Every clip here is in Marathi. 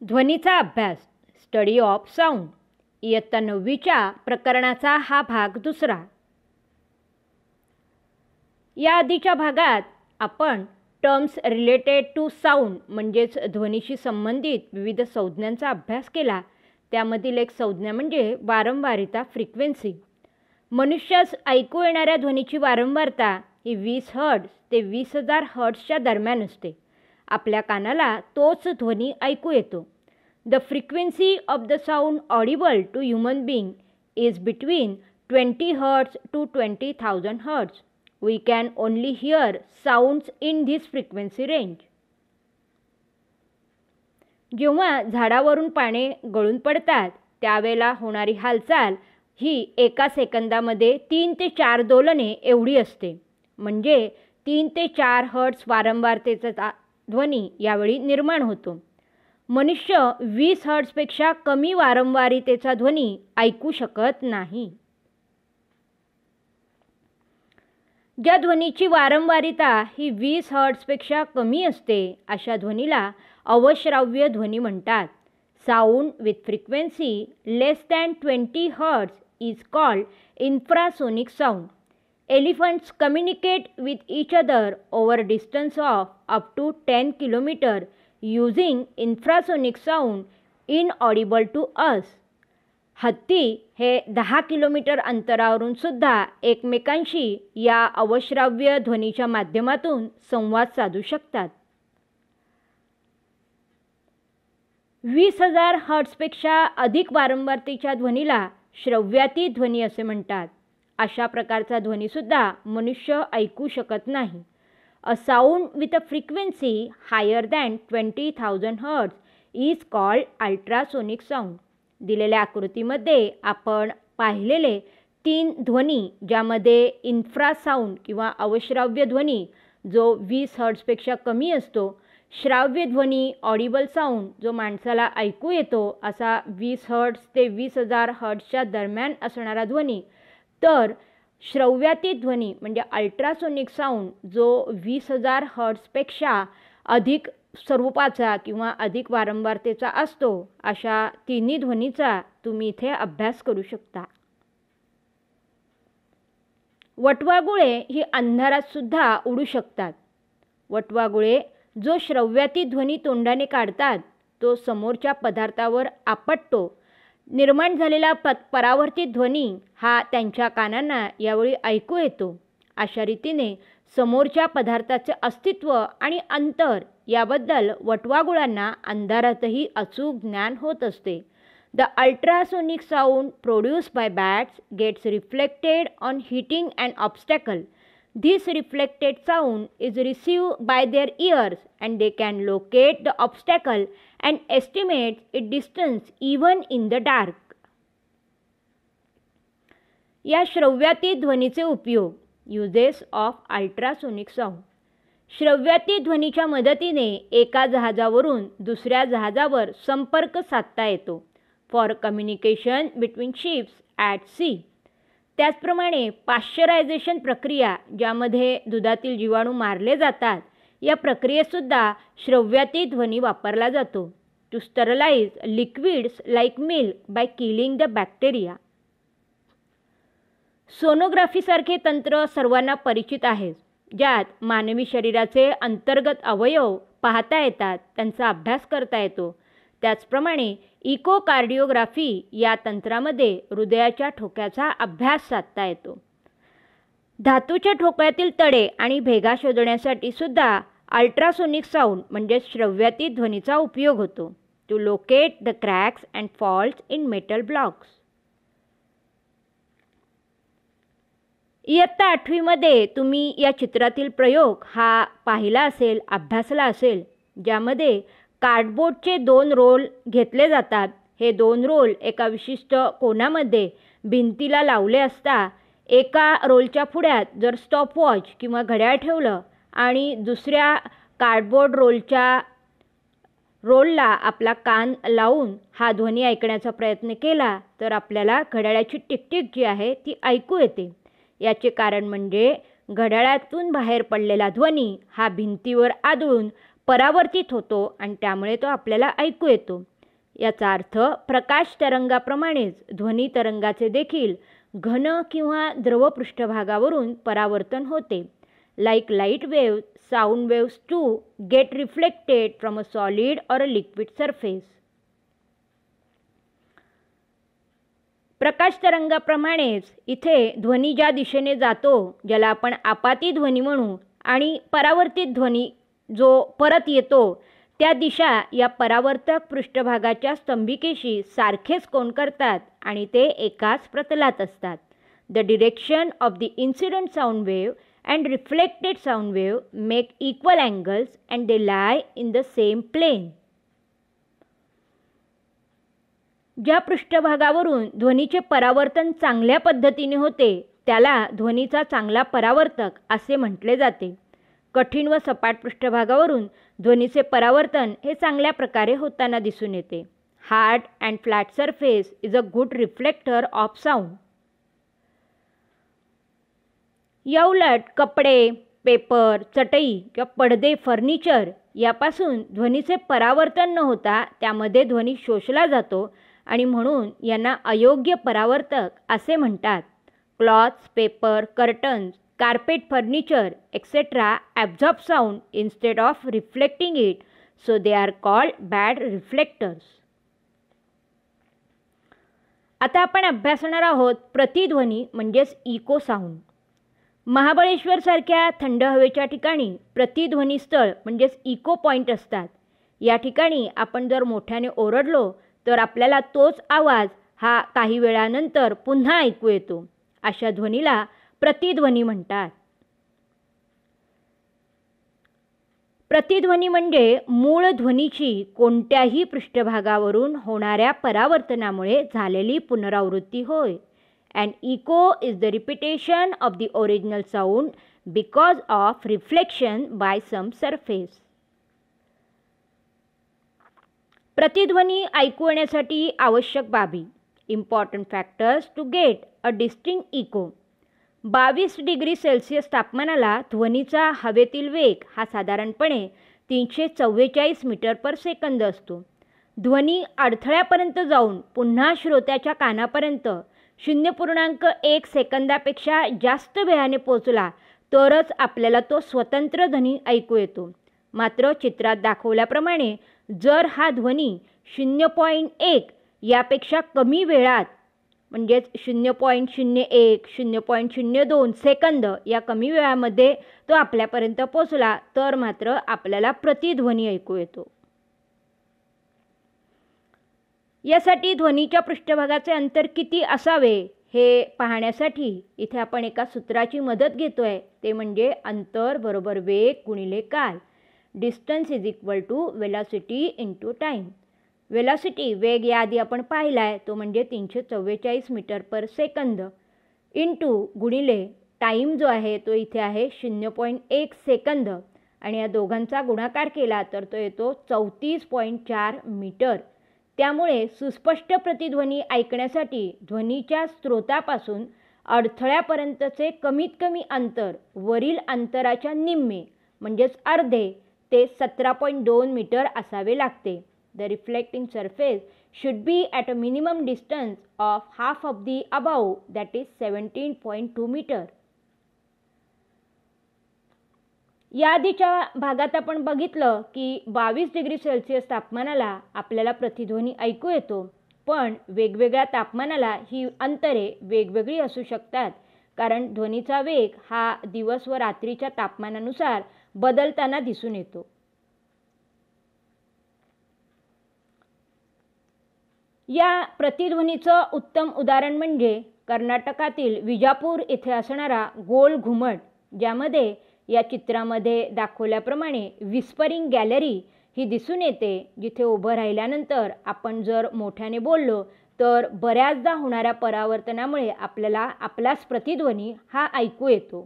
ध्वनीचा अभ्यास स्टडी ऑफ साऊंड इयत्ता 9वीच्या प्रकरणाचा हा भाग दुसरा. या आधीच्या भागात आपण टर्म्स रिलेटेड टू साऊंड म्हणजेच ध्वनीशी संबंधित विविध संज्ञांचा अभ्यास केला. त्यामधील एक संज्ञा म्हणजे वारंवारिता फ्रिक्वेन्सी. मनुष्यास ऐकू येणाऱ्या ध्वनीची वारंवारता ही 20 हर्ट्ज ते 20,000 हर्ट्जच्या दरम्यान असते. आपल्या कानाला तोच ध्वनी ऐकू येतो. The frequency of the sound audible to human being is between 20 Hz to 20,000 Hz. We can only hear sounds in this frequency range. जेव्हा झाडावरून पाने गळून पडतात त्यावेळेला होणारी हालचाल ही एका सेकंदामध्ये 3 ते 4 दोलने एवढी असते. म्हणजे 3 ते 4 हर्ट्ज वारंवारतेचा ध्वनी यावेळी निर्माण होतो. मनुष्य 20 हर्ट्जपेक्षा कमी वारंवारितेचा ध्वनी ऐकू शकत नाही. ज्या ध्वनीची वारंवारिता ही 20 हर्ट्जपेक्षा कमी असते अशा ध्वनीला अवश्राव्य ध्वनी म्हणतात. Sound with frequency less than 20 hertz is called infrasonic sound. Elephants communicate with each other over distance of up to 10 kilometre using infrasonic sound inaudible to us. हत्ती हे 10 किलोमीटर अंतरावरून सुद्धा एकमेकांशी या अवश्राव्य ध्वनीच्या माध्यमातून संवाद साधू शकतात. 20,000 हर्ट्जपेक्षा अधिक वारंवारतेच्या ध्वनीला श्रव्यातीत ध्वनी असे म्हणतात. अशा प्रकारचा ध्वनीसुद्धा मनुष्य ऐकू शकत नाही. A sound with a frequency higher than 20,000 Hz is called ultrasonic sound. दिलेल्या आकृतीमध्ये आपण पाहिलेले 3 ध्वनी ज्यामध्ये इन्फ्रासाऊंड किंवा अवश्राव्य ध्वनी जो 20 हर्ट्जपेक्षा कमी असतो, श्राव्य ध्वनी ऑडिबल साऊंड जो माणसाला ऐकू येतो असा 20 हर्ट्ज ते 20,000 हर्ट्जच्या दरम्यान असणारा ध्वनी, तर श्रव्यातीत ध्वनी म्हणजे अल्ट्रासोनिक साऊंड जो 20,000 हर्ट्जपेक्षा अधिक स्वरूपाचा किंवा अधिक वारंवारतेचा असतो. अशा तिन्ही ध्वनीचा तुम्ही इथे अभ्यास करू शकता. वटवाघुळे ही अंधारात सुद्धा उडू शकतात. वटवाघुळे जो श्रव्यातीत ध्वनी तोंडाने काढतात तो समोरच्या पदार्थावर आपटतो. निर्माण झालेला परावर्तित ध्वनी हा त्यांच्या कानांना यावेळी ऐकू येतो. अशा रीतीने समोरच्या पदार्थाचे अस्तित्व आणि अंतर याबद्दल वटवाघुळांना अंधारातही अचूक ज्ञान होत असते. The ultrasonic sound produced by bats gets reflected on hitting and obstacle. This reflected sound is received by their ears and they can locate the obstacle and estimate its distance even in the dark. या श्रव्यातीत ध्वनीचे उपयोग Uses of ultrasonic sound. श्रव्यातीत ध्वनीच्या मदतीने एका जहाजावरून दुसऱ्या जहाजावर संपर्क साधता येतो. For communication between ships at sea. त्याचप्रमाणे पाश्चरायझेशन प्रक्रिया ज्यामध्ये दुधातील जीवाणू मारले जातात या प्रक्रियेतसुद्धा श्रव्यातीत ध्वनी वापरला जातो. To sterilize liquids like milk by killing the bacteria. सोनोग्राफीसारखे तंत्र सर्वांना परिचित आहे ज्यात मानवी शरीराचे अंतर्गत अवयव पाहता येतात, त्यांचा अभ्यास करता येतो. त्याचप्रमाणे इकोकार्डिओग्राफी या तंत्रामध्ये हृदयाच्या ठोक्याचा अभ्यास साधता येतो. धातूच्या ठोक्यातील तडे आणि भेगा शोधण्यासाठी सुद्धा अल्ट्रासोनिक साऊंड म्हणजे श्रव्यातीत ध्वनीचा उपयोग होतो. To locate the cracks and faults in metal blocks. इयत्ता 8वीमध्ये तुम्ही या चित्रातील प्रयोग हा पाहिला असेल, अभ्यासला असेल, ज्यामध्ये कार्डबोर्डचे 2 रोल घेतले जातात. हे 2 रोल एका विशिष्ट कोनामध्ये भिंतीला लावले असता एका रोलच्या पुढ्यात जर स्टॉपवॉच किंवा घड्याळ ठेवलं आणि दुसऱ्या कार्डबोर्ड रोलला आपला कान लावून हा ध्वनी ऐकण्याचा प्रयत्न केला तर आपल्याला घड्याळाची टिकटिक जी आहे ती ऐकू येते. याचे कारण म्हणजे घड्याळातून बाहेर पडलेला ध्वनी हा भिंतीवर आदळून परावर्तित होतो आणि त्यामुळे तो आपल्याला ऐकू येतो. याचा अर्थ प्रकाश तरंगाप्रमाणेच ध्वनी तरंगाचे देखील घन किंवा द्रव पृष्ठभागावरून परावर्तन होते. Like light wave, sound waves to get reflected from a solid or a liquid surface. प्रकाश तरंगाप्रमाणेच इथे ध्वनी ज्या दिशेने जातो, ज्याला आपण आपाती ध्वनी म्हणू, आणि परावर्तित ध्वनी जो परत येतो, त्या दिशा या परावर्तक पृष्ठभागाच्या स्तंभिकेशी सारखेच कोन करतात आणि ते एकाच प्रतलात असतात. The direction of the incident sound wave and reflected sound wave make equal angles and they lie in the same plane. ज्या पृष्ठभागावरून ध्वनीचे परावर्तन चांगल्या पद्धतीने होते त्याला ध्वनीचा चांगला परावर्तक असे म्हटले जाते. कठीण व सपाट पृष्ठभागावरून ध्वनीचे परावर्तन हे चांगल्या प्रकारे होताना दिसून येते. Hard and flat surface is a good reflector of sound. या उलट कपडे, पेपर, चटई किंवा पडदे, फर्निचर यापासून ध्वनीचे परावर्तन न होता त्यामध्ये ध्वनी शोषला जातो आणि म्हणून यांना अयोग्य परावर्तक असे म्हणतात. Clothes, paper, curtains, carpet, furniture, etc. absorb sound instead of reflecting it, so they are called bad reflectors. आता आपण अभ्यासणार आहोत प्रतिध्वनी म्हणजेच इको साऊंड. महाबळेश्वर सारख्या थंड हवेच्या ठिकाणी प्रतिध्वनी स्थळ म्हणजेच इको पॉइंट असतात. या ठिकाणी आपण जर मोठ्याने ओरडलो तर आपल्याला तोच आवाज हा काही वेळानंतर पुन्हा ऐकू येतो. अशा ध्वनीला प्रतिध्वनी म्हणतात. प्रतिध्वनी म्हणजे मूळ ध्वनीची कोणत्याही पृष्ठभागावरून होणाऱ्या परावर्तनामुळे झालेली पुनरावृत्ती होय. An echo is the repetition of the original sound because of reflection by some surface. प्रतिध्वनी ऐकू येण्यासाठी आवश्यक बाबी. Important factors to get a distinct echo. 22 degree Celsius तापमानाला ध्वनीचा हवेतील वेग हा साधारणपणे 344 मीटर पर सेकंद असतो. ध्वनी अडथळ्यापर्यंत जाऊन पुन्हा श्रोत्याच्या कानापर्यंत 0.1 सेकंदापेक्षा जास्त वेगाने पोहोचला तरच आपल्याला तो स्वतंत्र ध्वनी ऐकू येतो. मात्र चित्रात दाखवल्याप्रमाणे जर हा ध्वनी 0.1 यापेक्षा कमी वेळात म्हणजेच 0.01, 0.02 सेकंद या कमी वेळामध्ये तो आपल्यापर्यंत पोहोचला तर मात्र आपल्याला प्रतिध्वनी ऐकू येतो. यासाठी ध्वनीच्या पृष्ठभागाचे अंतर किती असावे हे पाहण्यासाठी इथे आपण एका सूत्राची मदत घेतोय. ते म्हणजे अंतर बरोबर वेग गुणिले काल. Distance is equal to velocity into time. Velocity वेग याआधी आपण पाहिला आहे तो म्हणजे 344 मीटर पर सेकंद इंटू गुणिले टाईम जो आहे तो इथे आहे 0.1 सेकंद आणि या दोघांचा गुणाकार केला तर तो येतो 34.4 मीटर. त्यामुळे सुस्पष्ट प्रतिध्वनी ऐकण्यासाठी ध्वनीच्या स्रोतापासून अडथळ्यापर्यंतचे कमीत कमी अंतर वरील अंतराच्या निम्मे म्हणजेच अर्धे ते 17.2 मीटर असावे लागते. The reflecting surface should be at a minimum distance of half of the above, that is 17.2 meter. या आधीच्या भागात आपण बघितलं की 22 डिग्री सेल्सिअस तापमानाला आपल्याला प्रतिध्वनी ऐकू येतो, पण वेगवेगळ्या तापमानाला ही अंतरे वेगवेगळी असू शकतात कारण ध्वनीचा वेग हा दिवस व रात्रीच्या तापमानानुसार बदलताना दिसून येतो. या प्रतिध्वनीचं उत्तम उदाहरण म्हणजे कर्नाटकातील विजापूर येथे असणारा गोल घुमट, ज्यामध्ये या चित्रामध्ये दाखवल्याप्रमाणे विस्परिंग गॅलरी ही दिसून येते, जिथे उभं राहिल्यानंतर आपण जर मोठ्याने बोललो तर बऱ्याचदा होणाऱ्या परावर्तनामुळे आपल्याला आपलाच प्रतिध्वनी हा ऐकू येतो.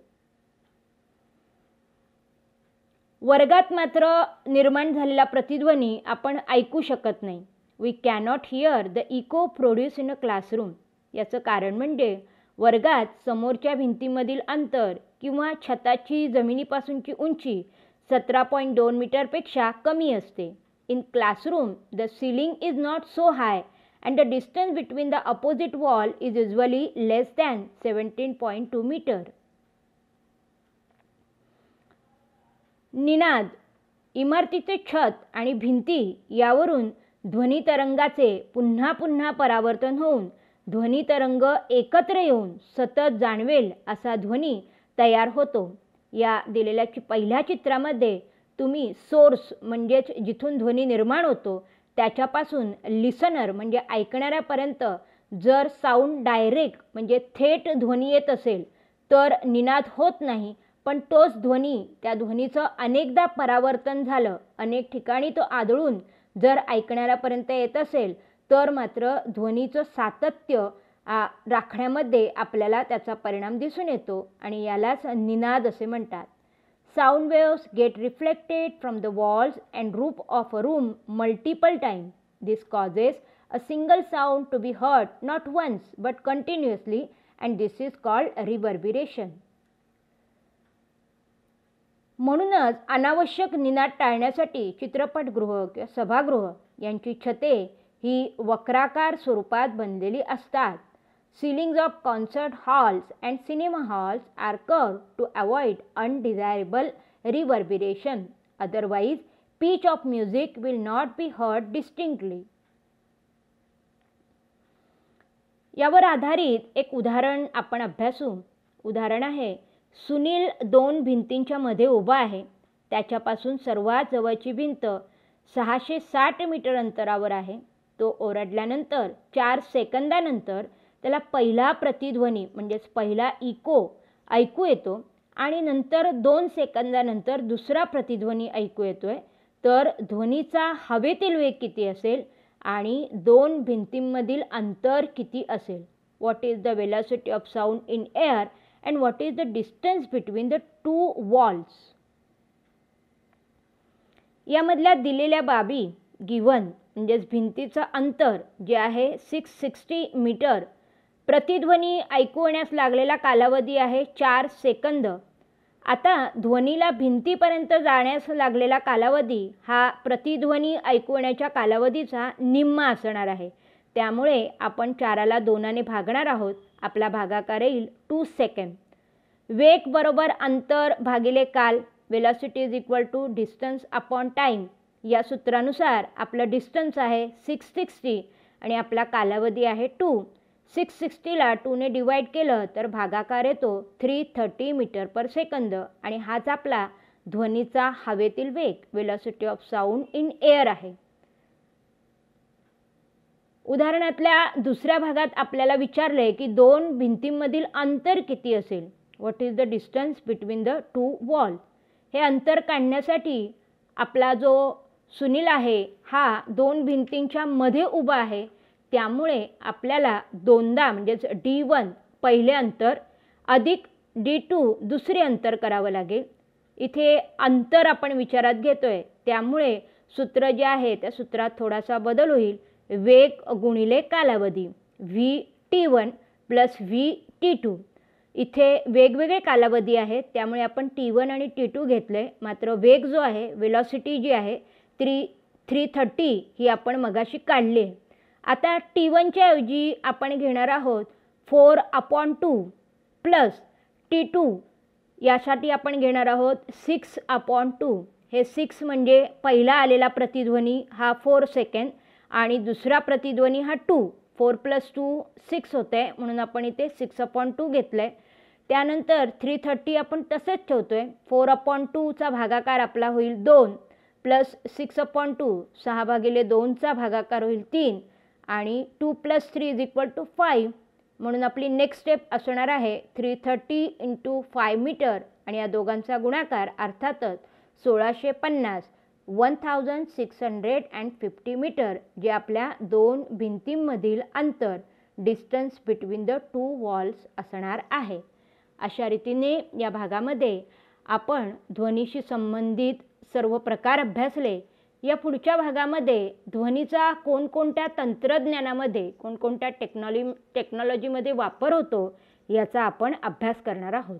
वर्गात मात्र निर्माण झालेला प्रतिध्वनी आपण ऐकू शकत नाही. We cannot hear the echo produced in a classroom. याचं कारण म्हणजे वर्गात समोरच्या भिंतीमधील अंतर किंवा छताची जमिनीपासूनची उंची 17.2 मीटरपेक्षा कमी असते. In classroom the ceiling is not so high and the distance between the opposite wall is usually less than 17.2 metre. निनाद. इमारतीचे छत आणि भिंती यावरून ध्वनी तरंगाचे पुन्हा पुन्हा परावर्तन होऊन ध्वनी तरंग एकत्र येऊन सतत जाणवेल असा ध्वनी तयार होतो. या दिलेल्या पहिल्या चित्रामध्ये तुम्ही सोर्स म्हणजेच जिथून ध्वनी निर्माण होतो त्याच्यापासून लिसनर म्हणजे ऐकणाऱ्यापर्यंत जर साऊंड डायरेक्ट म्हणजे थेट ध्वनी येत असेल तर निनाद होत नाही, पण तोच ध्वनी त्या ध्वनीचं अनेकदा परावर्तन झालं, अनेक ठिकाणी तो आदळून जर ऐकणाऱ्यापर्यंत येत असेल तर मात्र ध्वनीचं सातत्य राखण्यामध्ये आपल्याला त्याचा परिणाम दिसून येतो आणि यालाच निनाद असे म्हणतात. Sound waves get reflected from the walls and roof of a room multiple time. This causes a single sound to be heard not once but continuously and this is called reverberation. म्हणूनच अनावश्यक निनाद टाळण्यासाठी चित्रपटगृह किंवा सभागृह यांची छते ही वक्राकार स्वरूपात बनलेली असतात. Ceilings of concert halls and cinema halls are curved to avoid undesirable reverberation. Otherwise, pitch of music will not be heard distinctly. यावर आधारित एक उदाहरण आपण अभ्यासू. उदाहरण आहे, सुनील 2 भिंतींच्या मध्ये उभा आहे. त्याच्यापासून सर्वात जवळची भिंत 660 मीटर अंतरावर आहे. तो ओरडल्यानंतर 4 सेकंदानंतर त्याला पहिला प्रतिध्वनी म्हणजेच पहिला इको ऐकू येतो आणि नंतर 2 सेकंदानंतर दुसरा प्रतिध्वनी ऐकू येतोय. तर ध्वनीचा हवेतील वेग किती असेल आणि 2 भिंतींमधील अंतर किती असेल? What is the velocity of sound in air and what is the distance between the 2 walls? यामधल्या दिलेल्या बाबी गिवन म्हणजेच भिंतीचं अंतर जे आहे 660 मीटर, प्रतिध्वनी ऐकू येण्यास लागलेला कालावधी आहे 4 सेकंद. आता ध्वनीला भिंतीपर्यंत जाण्यास लागलेला कालावधी हा प्रतिध्वनी ऐकू येण्याच्या कालावधीचा निम्मा असणार आहे. त्यामुळे आपण 4ला 2ने भागणार आहोत. आपला भागाकार येईल 2 सेकंड. वेग बरोबर अंतर भागिले काल, velocity is equal to distance upon time. या सूत्रानुसार आपलं डिस्टन्स आहे 660 आणि आपला कालावधी आहे 2. 660ला 2ने डिवाईड केलं तर भागाकार येतो 330 मीटर पर सेकंद आणि हाच आपला ध्वनीचा हवेतील वेग velocity of sound in air आहे. उदाहरणातल्या दुसऱ्या भागात आपल्याला विचारले की 2 भिंतींमधील अंतर किती असेल? What is the distance between the 2 wall? हे अंतर काढण्यासाठी आपला जो सुनील आहे हा 2 भिंतींच्या मध्ये उभा आहे. त्यामुळे आपल्याला 2दा म्हणजेच D1 पहिले अंतर अधिक D2 दुसरे अंतर करावं लागेल. इथे अंतर आपण विचारात घेतोय त्यामुळे सूत्र जे आहे त्या सूत्रात थोडासा बदल होईल. वेग गुणिले कालावधी VT1 प्लस VT2. इथे वेगवेगळे कालावधी आहेत त्यामुळे आपण T1 आणि T2 घेतले. मात्र वेग जो आहे वेलॉसिटी जी आहे 330 ही आपण मगाशी काढली. आता T1च्या ऐवजी आपण घेणार आहोत 4/2 प्लस T2 यासाठी आपण घेणार आहोत 6/2. हे 6 म्हणजे पहिला आलेला प्रतिध्वनी हा 4 सेकंड आणि दुसरा प्रतिध्वनी हा 2. 4 + 2 6 होते म्हणून आपण इथे 6/2 घेतलं आहे. त्यानंतर 330 आपण तसेच ठेवतोय. 4/2चा भागाकार आपला होईल 2 प्लस 6/2 6/2चा भागाकार होईल 3 आणि 2 + 3 = 5 म्हणून आपली नेक्स्ट स्टेप असणार आहे 330 × 5 मीटर आणि या दोघांचा गुणाकार अर्थातच 1650 1650 मीटर जे आपल्या 2 भिंतींमधील अंतर डिस्टन्स बिटवीन द 2 वॉल्स असणार आहे. अशा रीतीने या भागामध्ये आपण ध्वनीशी संबंधित सर्व प्रकार अभ्यासले. या पुढच्या भागामध्ये ध्वनीचा कोणकोणत्या तंत्रज्ञानामध्ये कोणकोणत्या टेक्नॉलॉजीमध्ये वापर होतो याचा आपण अभ्यास करणार आहोत.